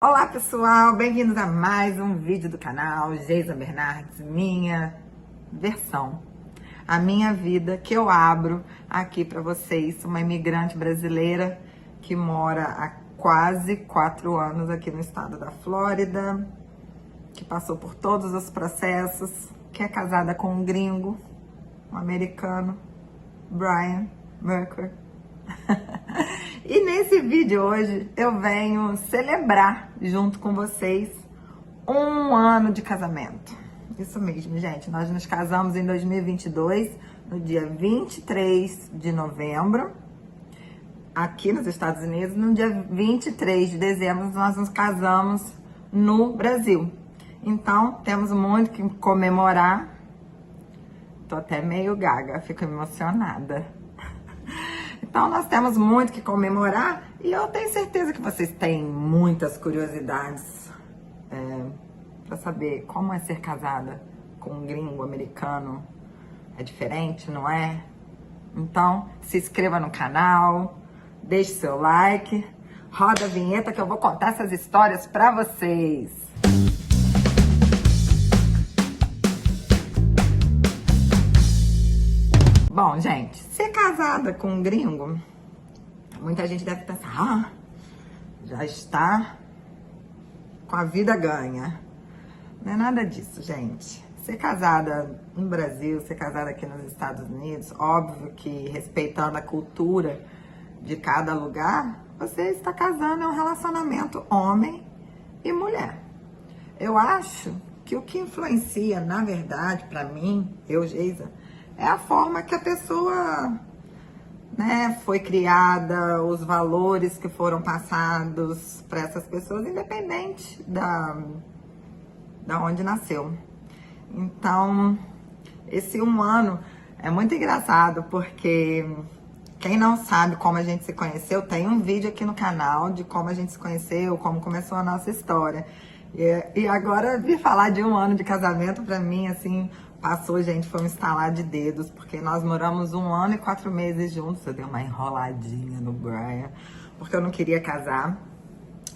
Olá pessoal, bem-vindos a mais um vídeo do canal Geisa Bernardes, minha versão, a minha vida que eu abro aqui para vocês, uma imigrante brasileira que mora há quase 4 anos aqui no estado da Flórida, que passou por todos os processos, que é casada com um gringo, um americano, Brian Mercury. E nesse vídeo hoje eu venho celebrar junto com vocês 1 ano de casamento. Isso mesmo, gente. Nós nos casamos em 2022, no dia 23 de novembro, aqui nos Estados Unidos. No dia 23 de dezembro nós nos casamos no Brasil. Então, temos muito que comemorar. Tô até meio gaga, fico emocionada. Então, nós temos muito que comemorar e eu tenho certeza que vocês têm muitas curiosidades para saber como é ser casada com um gringo americano. É diferente, não é? Então, se inscreva no canal, deixe seu like, roda a vinheta que eu vou contar essas histórias para vocês. Bom, gente, ser casada com um gringo, muita gente deve pensar, já está com a vida ganha. Não é nada disso, gente. Ser casada no Brasil, ser casada aqui nos Estados Unidos, óbvio que respeitando a cultura de cada lugar, você está casando, é um relacionamento homem e mulher. Eu acho que o que influencia, na verdade, para mim, Geisa, é a forma que a pessoa, foi criada, os valores que foram passados para essas pessoas, independente da onde nasceu. Então, esse 1 ano é muito engraçado, porque quem não sabe como a gente se conheceu, tem um vídeo aqui no canal de como a gente se conheceu, como começou a nossa história. E agora, vir falar de 1 ano de casamento, para mim, assim, passou, gente, foi um estalar de dedos, porque nós moramos 1 ano e 4 meses juntos. Eu dei uma enroladinha no Brian, porque eu não queria casar.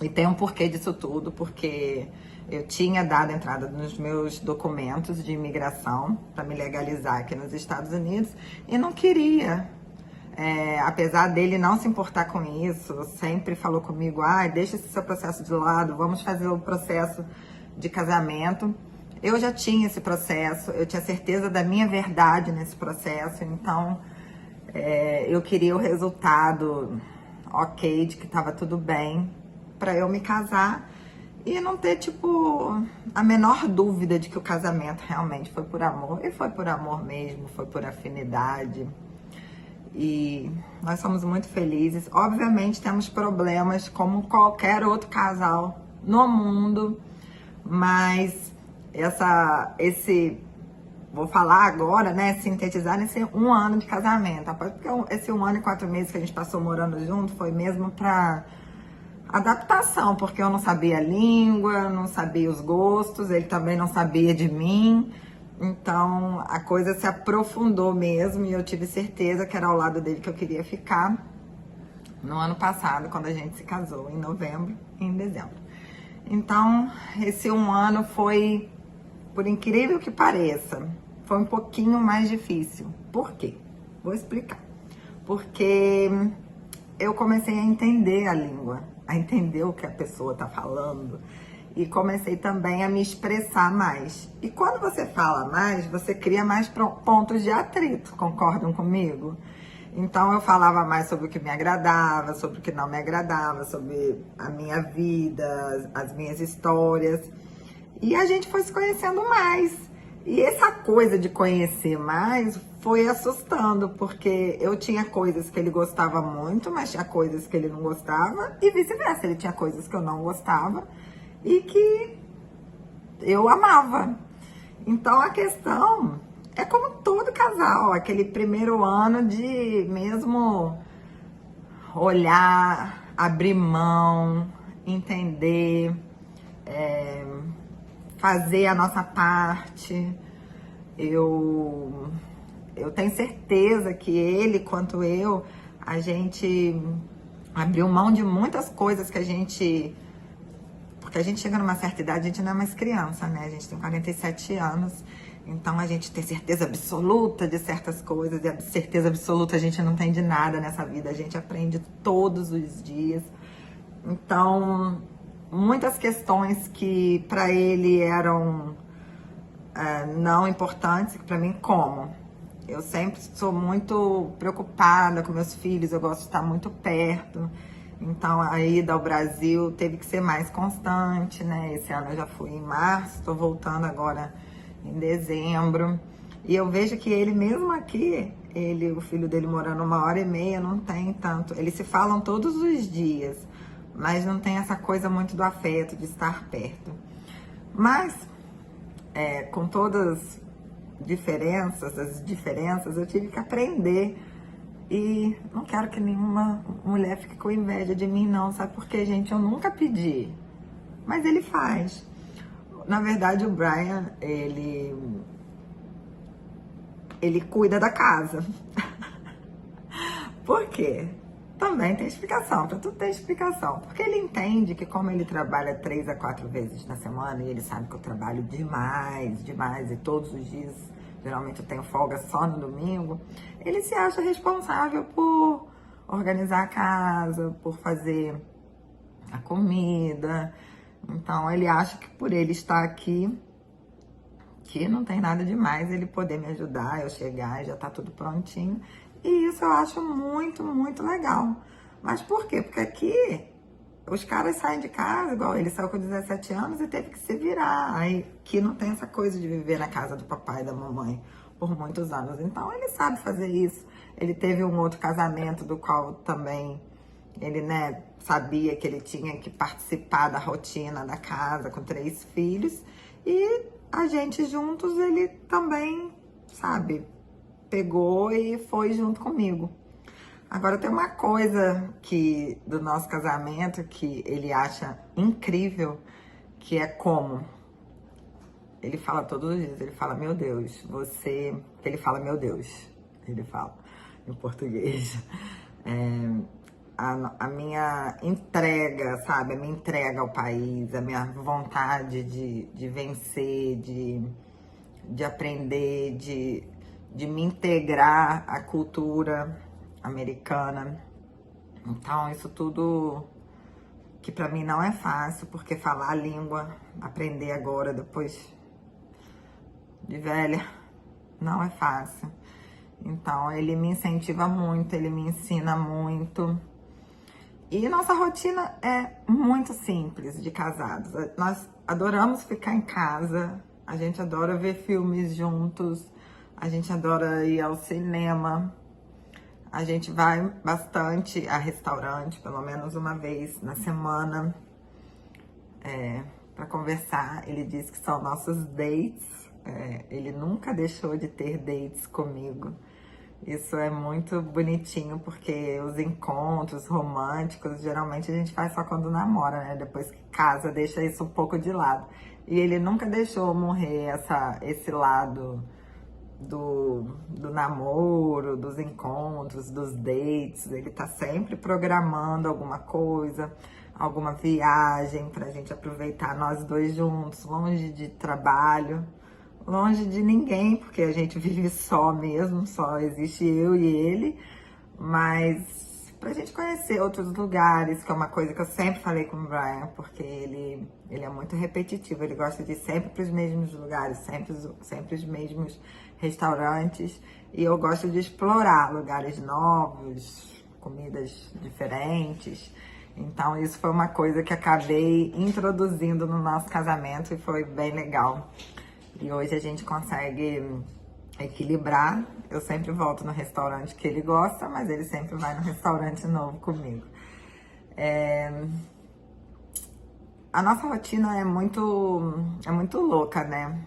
E tem um porquê disso tudo, porque eu tinha dado entrada nos meus documentos de imigração para me legalizar aqui nos Estados Unidos e não queria. Apesar dele não se importar com isso, sempre falou comigo, deixa esse seu processo de lado, vamos fazer o processo de casamento. Eu já tinha esse processo, eu tinha certeza da minha verdade nesse processo, então eu queria o resultado ok, de que estava tudo bem, para eu me casar e não ter, a menor dúvida de que o casamento realmente foi por amor. E foi por amor mesmo, foi por afinidade. E nós somos muito felizes. Obviamente temos problemas como qualquer outro casal no mundo, mas vou falar agora, sintetizar nesse 1 ano de casamento, porque esse 1 ano e 4 meses que a gente passou morando junto foi mesmo para adaptação, porque eu não sabia a língua, não sabia os gostos, ele também não sabia de mim. Então, a coisa se aprofundou mesmo e eu tive certeza que era ao lado dele que eu queria ficar no ano passado, quando a gente se casou, em novembro e em dezembro. Então, esse 1 ano foi, por incrível que pareça, foi um pouquinho mais difícil. Por quê? Vou explicar. Porque eu comecei a entender a língua, a entender o que a pessoa tá falando. E comecei também a me expressar mais. E quando você fala mais, você cria mais pontos de atrito, concordam comigo? Então eu falava mais sobre o que me agradava, sobre o que não me agradava, sobre a minha vida, as minhas histórias. E a gente foi se conhecendo mais. E essa coisa de conhecer mais foi assustando, porque eu tinha coisas que ele gostava muito, mas tinha coisas que ele não gostava, e vice-versa, ele tinha coisas que eu não gostava e que eu amava. Então a questão é como todo casal, aquele primeiro ano de mesmo olhar, abrir mão, entender, fazer a nossa parte. Eu tenho certeza que ele, quanto eu, a gente abriu mão de muitas coisas que a gente porque a gente chega numa certa idade, a gente não é mais criança, né? A gente tem 47 anos, então a gente tem certeza absoluta de certas coisas, e a certeza absoluta a gente não tem de nada nessa vida, a gente aprende todos os dias. Então, muitas questões que para ele eram não importantes, que para mim, como? Eu sempre sou muito preocupada com meus filhos, eu gosto de estar muito perto. Então, a ida ao Brasil teve que ser mais constante, né? Esse ano eu já fui em março, estou voltando agora em dezembro. E eu vejo que ele, mesmo aqui, o filho dele morando 1h30, não tem tanto. Eles se falam todos os dias, mas não tem essa coisa muito do afeto, de estar perto. Mas, com todas as diferenças, eu tive que aprender. E não quero que nenhuma mulher fique com inveja de mim, não. Sabe por quê, gente? Eu nunca pedi. Mas ele faz. Na verdade, o Brian, ele cuida da casa. Por quê? Também tem explicação. Pra tudo tem explicação. Porque ele entende que como ele trabalha 3 a 4 vezes na semana, e ele sabe que eu trabalho demais, e todos os dias, geralmente eu tenho folga só no domingo, ele se acha responsável por organizar a casa, por fazer a comida. Então, ele acha que por ele estar aqui, que não tem nada demais ele poder me ajudar, eu chegar e já tá tudo prontinho. E isso eu acho muito, muito legal. Mas por quê? Porque aqui os caras saem de casa, igual ele saiu com 17 anos e teve que se virar. Aí que não tem essa coisa de viver na casa do papai e da mamãe por muitos anos. Então ele sabe fazer isso. Ele teve um outro casamento do qual também ele, né, sabia que ele tinha que participar da rotina da casa com 3 filhos. E a gente juntos, ele também, sabe, pegou e foi junto comigo. Agora tem uma coisa que do nosso casamento que ele acha incrível, que é como ele fala todos os dias, ele fala, meu Deus, ele fala, meu Deus, ele fala em português. A minha entrega, sabe, a minha entrega ao país, a minha vontade de vencer, de aprender, de me integrar à cultura americana. Então, isso tudo que pra mim não é fácil, porque falar a língua, aprender agora, depois de velha, não é fácil. Então, ele me incentiva muito, ele me ensina muito. E nossa rotina é muito simples de casados. Nós adoramos ficar em casa, a gente adora ver filmes juntos, a gente adora ir ao cinema. A gente vai bastante a restaurante, pelo menos uma vez na semana, para conversar. Ele diz que são nossos dates. Ele nunca deixou de ter dates comigo. Isso é muito bonitinho, porque os encontros românticos, geralmente a gente faz só quando namora, né? Depois que casa, deixa isso um pouco de lado. E ele nunca deixou morrer esse lado do namoro, dos encontros, dos dates. Ele tá sempre programando alguma coisa, alguma viagem pra gente aproveitar nós dois juntos, longe de trabalho, longe de ninguém, porque a gente vive só mesmo, só existe eu e ele, mas pra gente conhecer outros lugares, que é uma coisa que eu sempre falei com o Brian, porque ele é muito repetitivo, ele gosta de ir sempre pros mesmos lugares, sempre os mesmos restaurantes, e eu gosto de explorar lugares novos, comidas diferentes. Então isso foi uma coisa que acabei introduzindo no nosso casamento e foi bem legal. E hoje a gente consegue equilibrar. Eu sempre volto no restaurante que ele gosta, mas ele sempre vai no restaurante novo comigo. A nossa rotina é muito louca, né?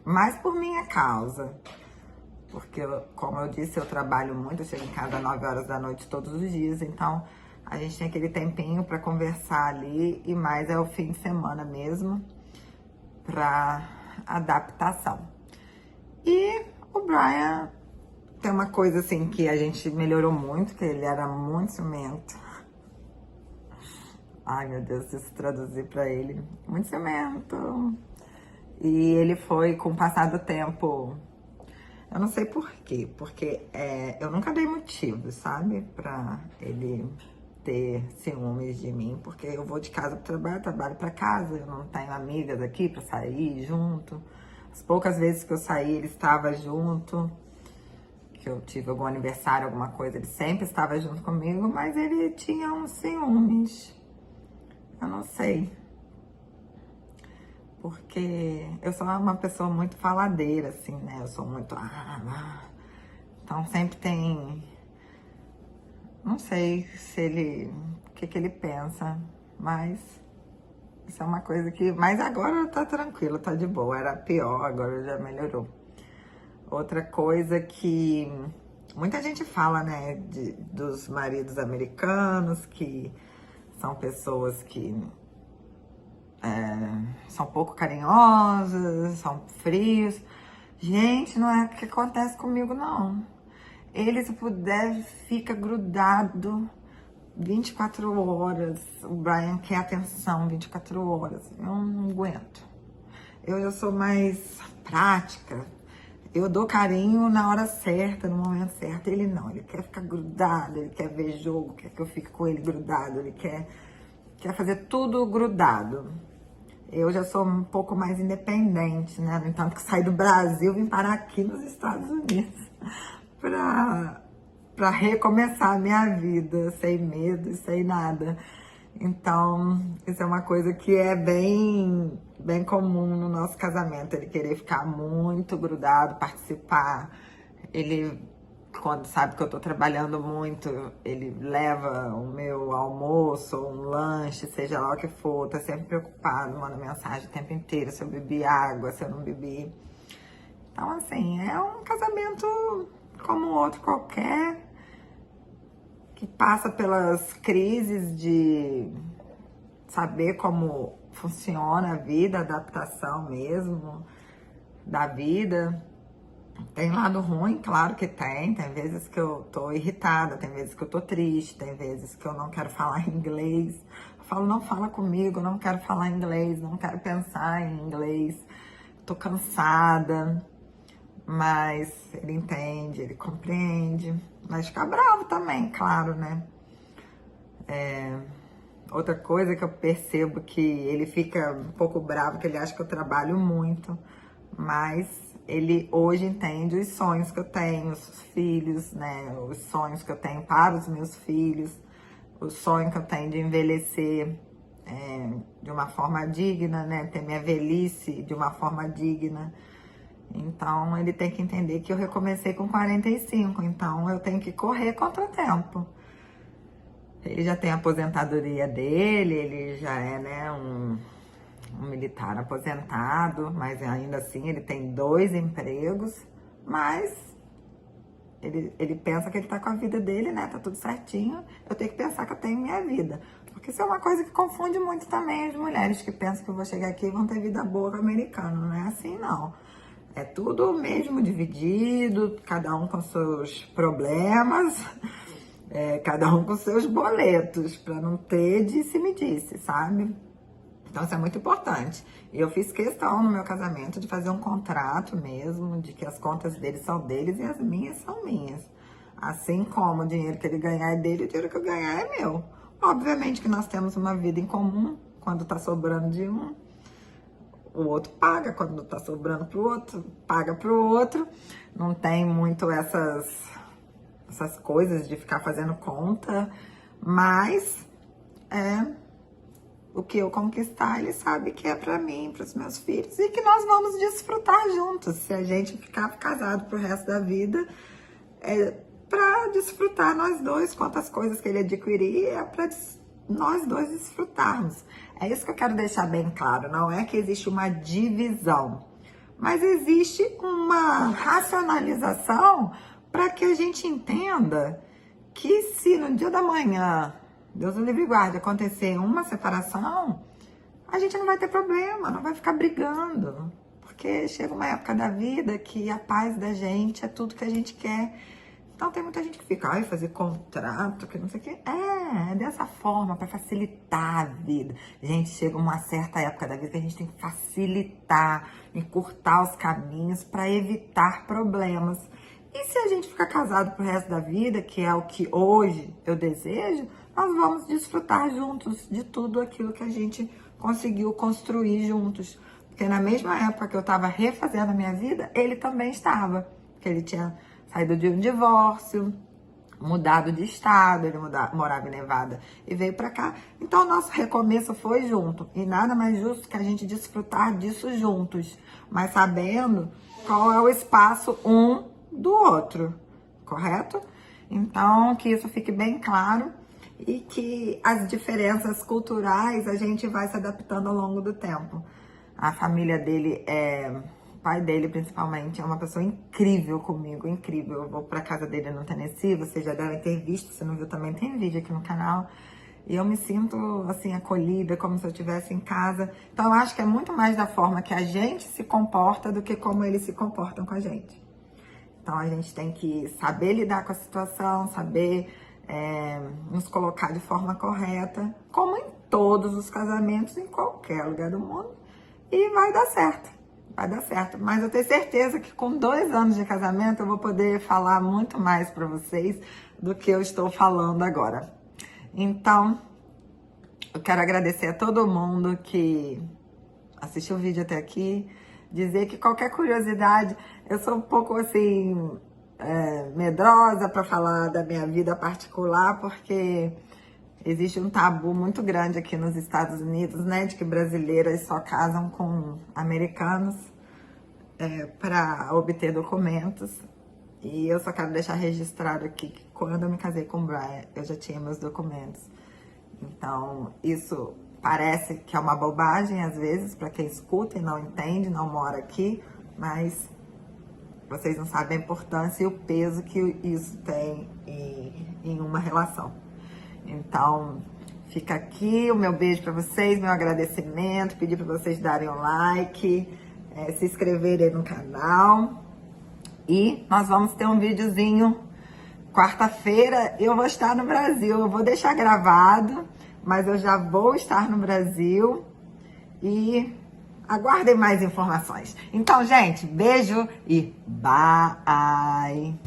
Mas por minha causa. Porque, como eu disse, eu trabalho muito, eu chego em casa às 9 horas da noite todos os dias, então a gente tem aquele tempinho para conversar ali, e mais é o fim de semana mesmo, para adaptação. E o Brian tem uma coisa assim que a gente melhorou muito, que ele era muito ciumento. Ai, meu Deus, se isso traduzir pra ele, muito ciumento. E ele foi, com o passar do tempo, eu não sei por quê, porque eu nunca dei motivo, sabe, pra ele ter ciúmes de mim, porque eu vou de casa pro trabalho, trabalho pra casa, eu não tenho amigas aqui pra sair junto. As poucas vezes que eu saí, ele estava junto, que eu tive algum aniversário, alguma coisa, ele sempre estava junto comigo, mas ele tinha uns ciúmes. Eu não sei. Porque eu sou uma pessoa muito faladeira, assim, né? Eu sou muito... Então sempre tem... Não sei se ele... O que ele pensa, mas... Isso é uma coisa que... Mas agora tá tranquilo, tá de boa. Era pior, agora já melhorou. Outra coisa que... Muita gente fala, né? Dos maridos americanos, que são pessoas que... são pouco carinhosos, são frios. Gente, não é o que acontece comigo, não. Ele, se puder, fica grudado 24 horas. O Brian quer atenção 24 horas. Eu não aguento. Eu sou mais prática. Eu dou carinho na hora certa, no momento certo. Ele não, ele quer ficar grudado, ele quer ver jogo, quer que eu fique com ele grudado, ele quer fazer tudo grudado. Eu já sou um pouco mais independente, né? No entanto, que saí do Brasil, vim parar aqui nos Estados Unidos para recomeçar a minha vida, sem medo e sem nada. Então, isso é uma coisa que é bem comum no nosso casamento, ele querer ficar muito grudado, participar. Ele, quando sabe que eu tô trabalhando muito, ele leva o meu almoço, um lanche, seja lá o que for, tá sempre preocupado, manda mensagem o tempo inteiro se eu bebi água, se eu não bebi. Então, assim, é um casamento como outro qualquer, que passa pelas crises de saber como funciona a vida, adaptação mesmo da vida. Tem lado ruim, claro que tem. Tem vezes que eu tô irritada, tem vezes que eu tô triste, tem vezes que eu não quero falar inglês. Eu falo, não fala comigo, não quero falar inglês, não quero pensar em inglês. Tô cansada, mas ele entende, ele compreende. Mas fica bravo também, claro, né? Outra coisa que eu percebo que ele fica um pouco bravo, que ele acha que eu trabalho muito, mas ele hoje entende os sonhos que eu tenho, os filhos, né? Os sonhos que eu tenho para os meus filhos, o sonho que eu tenho de envelhecer de uma forma digna, né? Ter minha velhice de uma forma digna. Então, ele tem que entender que eu recomecei com 45, então eu tenho que correr contra o tempo. Ele já tem a aposentadoria dele, ele já é, né, um militar aposentado, mas ainda assim ele tem 2 empregos, mas ele pensa que ele tá com a vida dele, né, tá tudo certinho, eu tenho que pensar que eu tenho minha vida. Porque isso é uma coisa que confunde muito também as mulheres que pensam que eu vou chegar aqui e vão ter vida boa com o americano, não é assim não. É tudo mesmo dividido, cada um com seus problemas, cada um com seus boletos, para não ter disse-me-disse, sabe? Então isso é muito importante. E eu fiz questão no meu casamento de fazer um contrato mesmo, de que as contas dele são deles e as minhas são minhas. Assim como o dinheiro que ele ganhar é dele, o dinheiro que eu ganhar é meu. Obviamente que nós temos uma vida em comum, quando tá sobrando de um, o outro paga, quando tá sobrando pro outro, paga pro outro. Não tem muito essas coisas de ficar fazendo conta, mas o que eu conquistar, ele sabe que é pra mim, pros meus filhos, e que nós vamos desfrutar juntos. Se a gente ficar casado pro resto da vida, pra desfrutar nós dois, quantas coisas que ele adquirir, é pra nós dois desfrutarmos. É isso que eu quero deixar bem claro, não é que existe uma divisão, mas existe uma racionalização para que a gente entenda que se no dia da manhã, Deus o livre e guarde, acontecer uma separação, a gente não vai ter problema, não vai ficar brigando, porque chega uma época da vida que a paz da gente é tudo que a gente quer. Então tem muita gente que fica, ai, fazer contrato, que não sei o quê. É dessa forma, para facilitar a vida. Gente, chega uma certa época da vida que a gente tem que facilitar, encurtar os caminhos para evitar problemas. E se a gente ficar casado pro resto da vida, que é o que hoje eu desejo, nós vamos desfrutar juntos de tudo aquilo que a gente conseguiu construir juntos. Porque na mesma época que eu estava refazendo a minha vida, ele também estava. Porque ele tinha saído de um divórcio, mudado de estado, ele morava em Nevada e veio para cá. Então, o nosso recomeço foi junto. E nada mais justo que a gente desfrutar disso juntos, mas sabendo qual é o espaço um do outro, correto? Então, que isso fique bem claro e que as diferenças culturais a gente vai se adaptando ao longo do tempo. A família dele o pai dele principalmente é uma pessoa incrível comigo, incrível. Eu vou pra casa dele no Tennessee, vocês já devem ter visto, se não viu também tem vídeo aqui no canal. E eu me sinto, assim, acolhida, como se eu estivesse em casa. Então, eu acho que é muito mais da forma que a gente se comporta do que como eles se comportam com a gente. Então, a gente tem que saber lidar com a situação, saber nos colocar de forma correta, como em todos os casamentos, em qualquer lugar do mundo. E vai dar certo, vai dar certo. Mas eu tenho certeza que com 2 anos de casamento eu vou poder falar muito mais para vocês do que eu estou falando agora. Então, eu quero agradecer a todo mundo que assistiu o vídeo até aqui, dizer que qualquer curiosidade, eu sou um pouco assim, medrosa para falar da minha vida particular, porque existe um tabu muito grande aqui nos Estados Unidos, né, de que brasileiras só casam com americanos para obter documentos. E eu só quero deixar registrado aqui que quando eu me casei com o Brian, eu já tinha meus documentos. Então, isso parece que é uma bobagem, às vezes, para quem escuta e não entende, não mora aqui, mas vocês não sabem a importância e o peso que isso tem em uma relação. Então, fica aqui o meu beijo para vocês, meu agradecimento, pedir para vocês darem um like, se inscreverem no canal. E nós vamos ter um videozinho quarta-feira. Eu vou estar no Brasil, eu vou deixar gravado, mas eu já vou estar no Brasil e aguardem mais informações. Então, gente, beijo e bye!